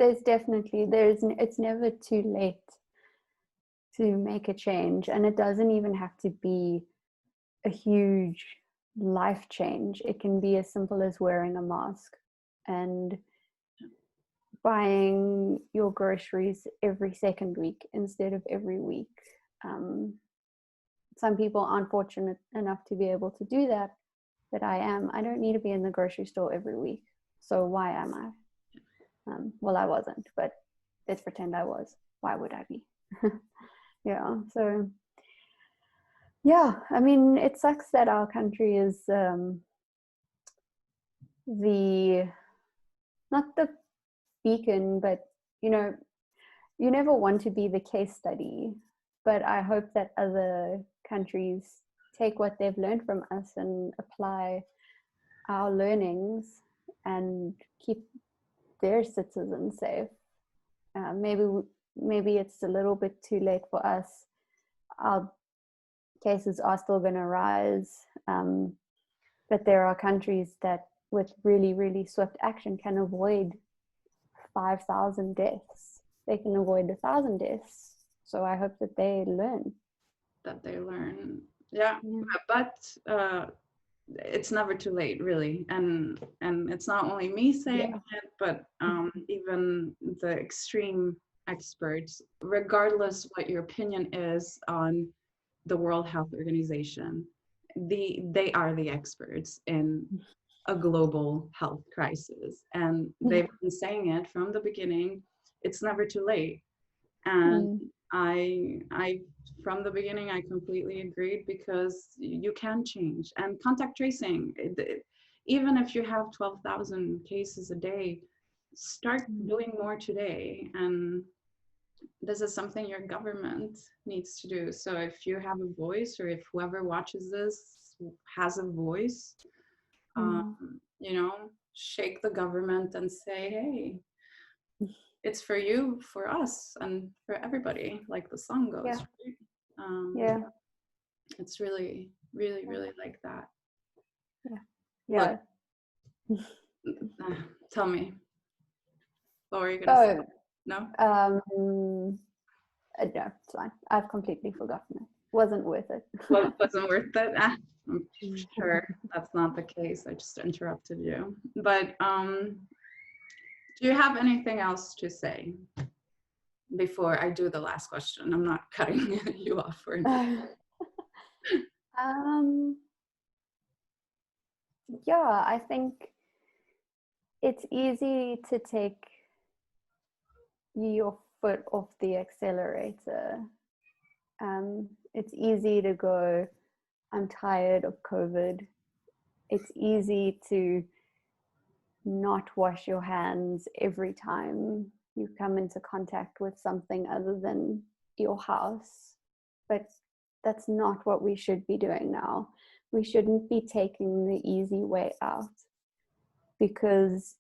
it's never too late to make a change, and it doesn't even have to be a huge life change. It can be as simple as wearing a mask and buying your groceries every second week instead of every week. Some people aren't fortunate enough to be able to do that, but I am. I don't need to be in the grocery store every week. So why am I? Well, I wasn't, but let's pretend I was. Why would I be? Yeah. So, yeah, I mean, it sucks that our country is not the beacon, but, you never want to be the case study. But I hope that other countries take what they've learned from us and apply our learnings and keep their citizens safe. Maybe it's a little bit too late for us. Our cases are still going to rise, but there are countries that with really, really swift action can avoid 5,000 deaths. They can avoid 1,000 deaths. So I hope that they learn. Yeah. But it's never too late, really, and it's not only me saying it, but even the extreme experts, regardless what your opinion is on the World Health Organization, they are the experts in a global health crisis, and they've been saying it from the beginning. It's never too late, and I from the beginning I completely agreed, because you can change. And contact tracing, even if you have 12,000 cases a day, start doing more today. And this is something your government needs to do. So if you have a voice, or if whoever watches this has a voice, shake the government and say, hey, it's for you, for us, and for everybody, like the song goes. Right? It's really, really, really like that. Yeah. Look, tell me, what were you gonna say? No? No, it's fine. I've completely forgotten it. Wasn't worth it. Well, wasn't worth it? I'm sure that's not the case. I just interrupted you. But do you have anything else to say before I do the last question? I'm not cutting you off or anything. Yeah, I think it's easy to take your foot off the accelerator. It's easy to go, I'm tired of COVID. It's easy to not wash your hands every time you come into contact with something other than your house. But that's not what we should be doing now. We shouldn't be taking the easy way out, because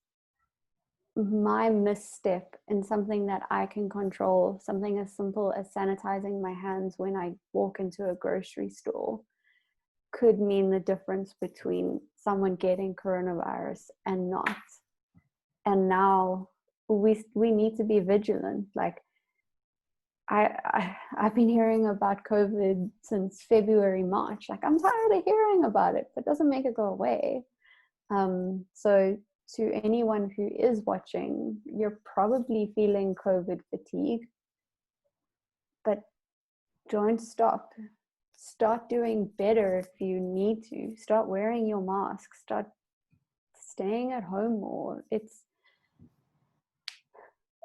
my misstep in something that I can control, something as simple as sanitizing my hands when I walk into a grocery store, could mean the difference between someone getting coronavirus and not. And now we need to be vigilant. Like I've been hearing about COVID since February, March. Like, I'm tired of hearing about it, but it doesn't make it go away. So to anyone who is watching, you're probably feeling COVID fatigue, but don't stop. Start doing better if you need to. Start wearing your mask. Start staying at home more. It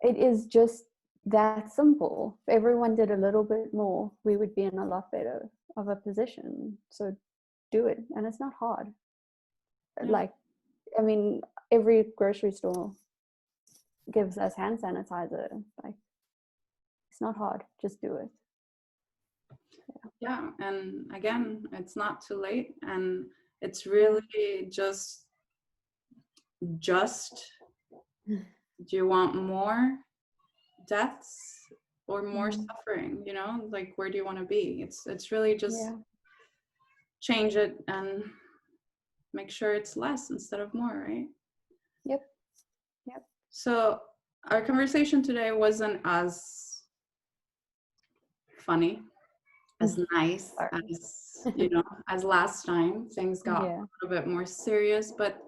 is just that simple. If everyone did a little bit more, we would be in a lot better of a position. So do it. And it's not hard. Like, I mean, every grocery store gives us hand sanitizer. Like, it's not hard. Just do it. Yeah, and again, it's not too late, and it's really just do you want more deaths or more suffering? Like, where do you want to be? It's really just change it and make sure it's less instead of more, right? Yep. So our conversation today wasn't as funny, as nice as, you know, as last time. Things got Yeah. a little bit more serious, but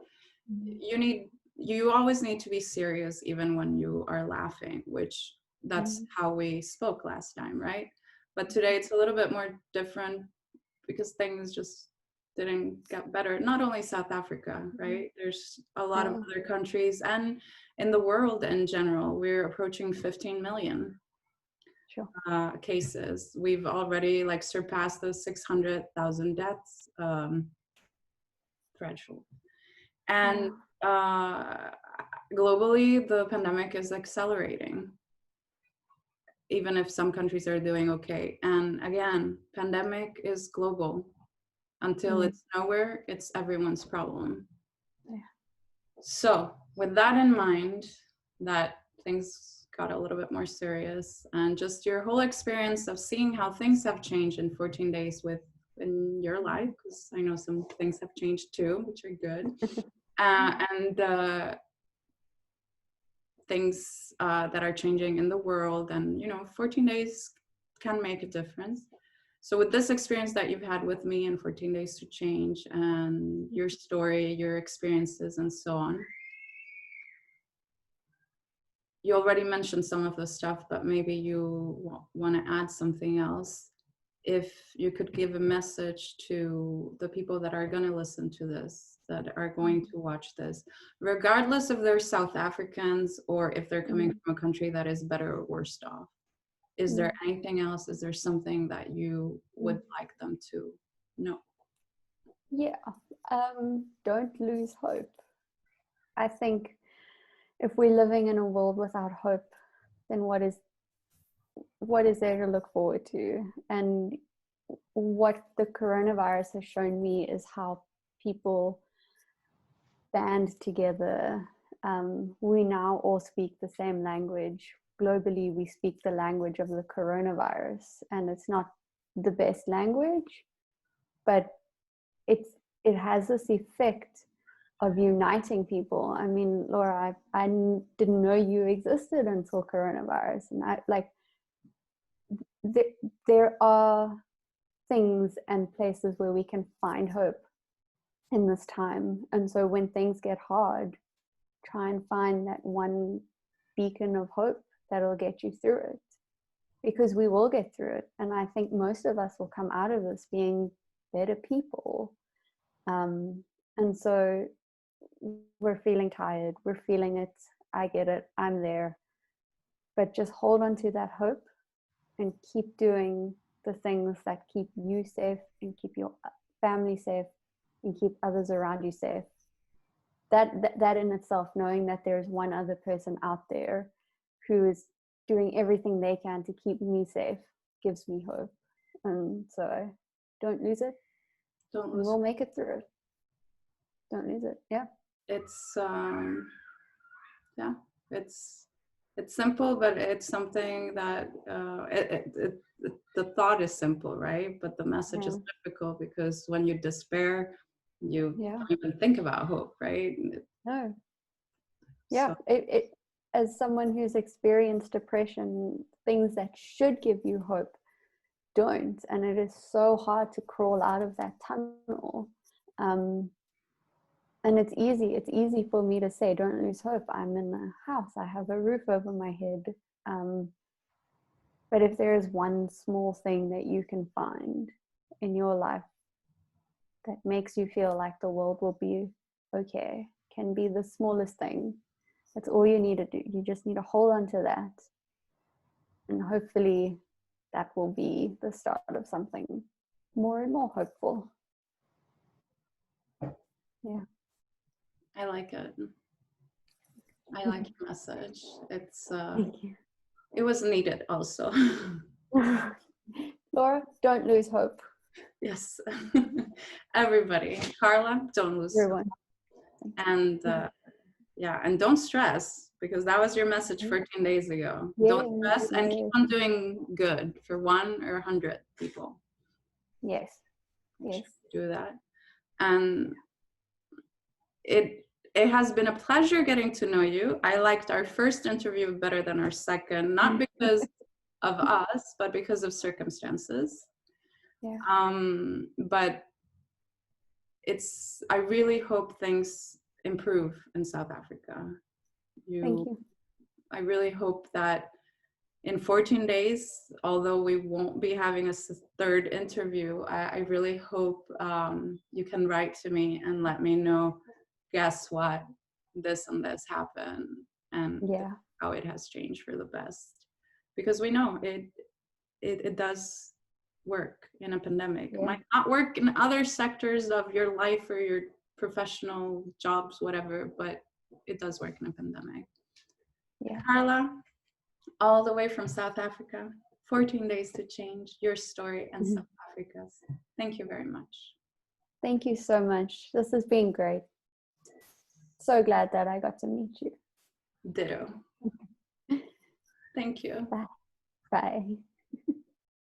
you always need to be serious even when you are laughing, which that's how we spoke last time, right? But today it's a little bit more different because things just didn't get better. Not only South Africa, right? There's a lot of other countries, and in the world in general, we're approaching 15 million cases. We've already like surpassed those 600,000 deaths threshold. And globally, the pandemic is accelerating, even if some countries are doing okay. And again, pandemic is global. Until it's nowhere, it's everyone's problem. So with that in mind, that things got a little bit more serious, and just your whole experience of seeing how things have changed in 14 days in your life, because I know some things have changed too, which are good. And things that are changing in the world, and 14 days can make a difference. So with this experience that you've had with me in 14 days to change, and your story, your experiences, and so on, you already mentioned some of the stuff, but maybe you want to add something else. If you could give a message to the people that are going to listen to this, that are going to watch this, regardless if they're South Africans or if they're coming from a country that is better or worse off, is there anything else? Is there something that you would like them to know? Yeah. Don't lose hope. I think if we're living in a world without hope, then what is there to look forward to? And what the coronavirus has shown me is how people band together. We now all speak the same language. Globally, we speak the language of the coronavirus, and it's not the best language, but it has this effect of uniting people. I mean, Laura, I didn't know you existed until coronavirus, and there are things and places where we can find hope in this time. And so when things get hard, try and find that one beacon of hope that'll get you through it, because we will get through it. And I think most of us will come out of this being better people. And so we're feeling tired, we're feeling it, I get it, I'm there, but just hold on to that hope and keep doing the things that keep you safe and keep your family safe and keep others around you safe. That in itself, knowing that there's one other person out there who is doing everything they can to keep me safe, gives me hope. And so don't lose it. Don't lose it. We'll make it through it. Don't lose it. Yeah. It's it's simple, but it's something that the thought is simple, right? But the message is difficult, because when you despair, you don't even think about hope, right? No. Yeah. So. As someone who's experienced depression, things that should give you hope don't, and it is so hard to crawl out of that tunnel. And it's easy for me to say, don't lose hope. I'm in a house, I have a roof over my head. But if there is one small thing that you can find in your life that makes you feel like the world will be okay, can be the smallest thing. That's all you need to do. You just need to hold on to that. And hopefully that will be the start of something more and more hopeful. Yeah. I like it. I like your message. It's it was needed also. Laura, don't lose hope. Yes. Everybody. Carla, don't lose hope. And and don't stress, because that was your message 14 days ago. Don't stress and keep on doing good for 1 or 100 people. Yes. Do that. And it has been a pleasure getting to know you. I liked our first interview better than our second, not because of us, but because of circumstances. Yeah. But I really hope things improve in South Africa. Thank you. I really hope that in 14 days, although we won't be having a third interview, I really hope you can write to me and let me know, guess what, this and this happened, and how it has changed for the best. Because we know it does work in a pandemic. It might not work in other sectors of your life or your professional jobs, whatever, but it does work in a pandemic. Yeah. Carla, all the way from South Africa, 14 days to change, your story and South Africa's. Thank you very much. Thank you so much. This has been great. So glad that I got to meet you. Ditto. Thank you. Bye. Bye.